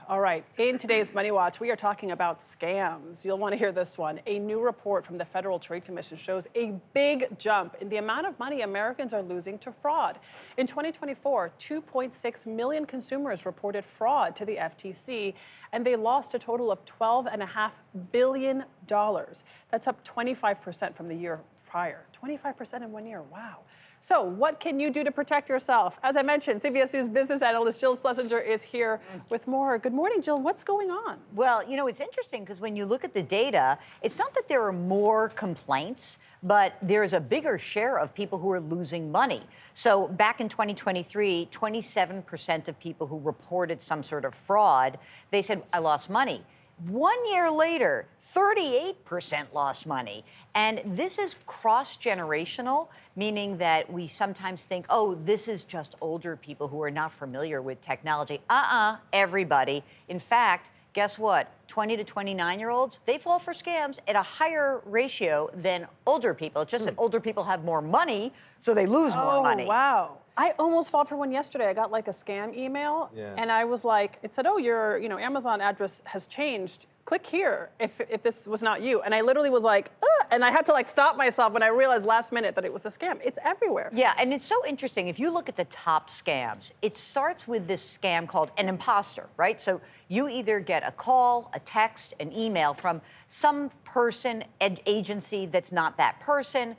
All right, in today's Money Watch, we are talking about scams. You'll want to hear this one. A new report from the Federal Trade Commission shows a big jump in the amount of money Americans are losing to fraud. In 2024, 2.6 million consumers reported fraud to the FTC, and they lost a total of $12.5 billion. That's up 25% from the year prior. 25% in 1 year, wow. So what can you do to protect yourself? As I mentioned, CBS News business analyst Jill Schlesinger is here with more. Good morning, Jill. What's going on? Well, you know, it's interesting because when you look at the data, it's not that there are more complaints, but there's a bigger share of people who are losing money. So back in 2023, 27% of people who reported some sort of fraud, they said, I lost money. 1 year later, 38% lost money. And this is cross-generational, meaning that we sometimes think, oh, this is just older people who are not familiar with technology. Everybody. In fact, guess what? 20 to 29-year-olds, they fall for scams at a higher ratio than older people. It's just that older people have more money, so they lose more money. Oh, wow. I almost fell for one yesterday. I got like a scam email, and I was like, it said, oh, your Amazon address has changed. Click here if this was not you. And I literally was like, and I had to like stop myself when I realized last minute that it was a scam. It's everywhere. Yeah, and it's so interesting. If you look at the top scams, it starts with this scam called an imposter, right? So you either get a call, a text, an email from some person, agency that's not that person.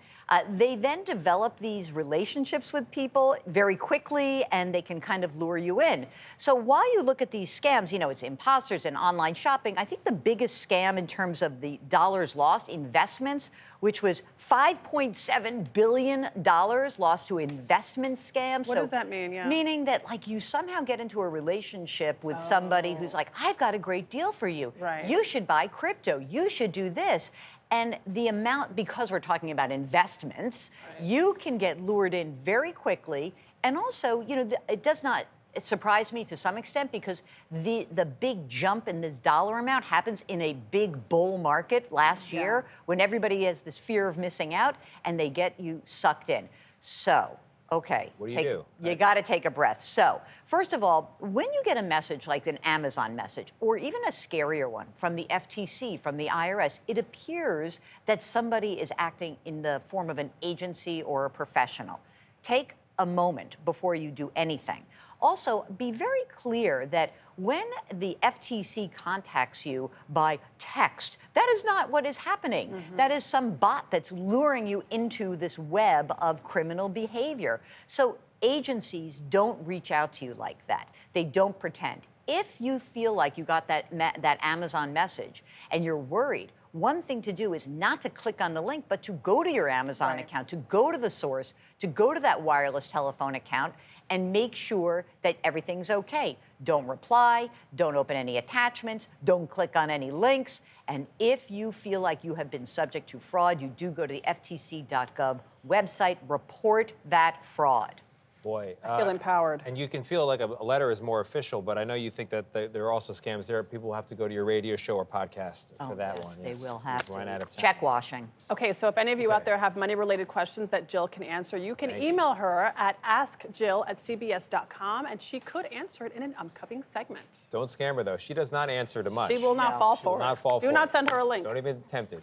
They then develop these relationships with people very quickly, and they can kind of lure you in. So while you look at these scams, you know, it's imposters and online shopping. I think the biggest scam in terms of the dollars lost, investments, which was $5.7 billion lost to investment scams. What does that mean? Yeah. Meaning that, like, you somehow get into a relationship with somebody who's like, I've got a great deal for you. Right. You should buy crypto. You should do this. And the amount, because we're talking about investments, you can get lured in very quickly. And also, you know, it does not surprise me to some extent because the big jump in this dollar amount happens in a big bull market last year when everybody has this fear of missing out and they get you sucked in. So, okay. What do you do? You got to take a breath. So, first of all, when you get a message like an Amazon message or even a scarier one from the FTC, from the IRS, it appears that somebody is acting in the form of an agency or a professional. Take a moment before you do anything. Also, be very clear that when the FTC contacts you by text, that is not what is happening. That is some bot that's luring you into this web of criminal behavior. So agencies don't reach out to you like that. They don't pretend. If you feel like you got that Amazon message and you're worried, one thing to do is not to click on the link, but to go to your Amazon account, to go to the source, to go to that wireless telephone account and make sure that everything's okay. Don't reply, don't open any attachments, don't click on any links. And if you feel like you have been subject to fraud, you do go to the FTC.gov website, report that fraud. Boy, I feel empowered. And you can feel like a letter is more official, but I know you think that there are also scams. There are people who have to go to your radio show or podcast for that one. They will have to. Run out of time. Check washing. Okay, so if any of you out there have money-related questions that Jill can answer, you can email her at askjill@cbs.com, and she could answer it in an upcoming segment. Don't scam her, though. She does not answer to much. She will not fall for it. Will not fall for Do not it. send her a link. Don't even attempt it.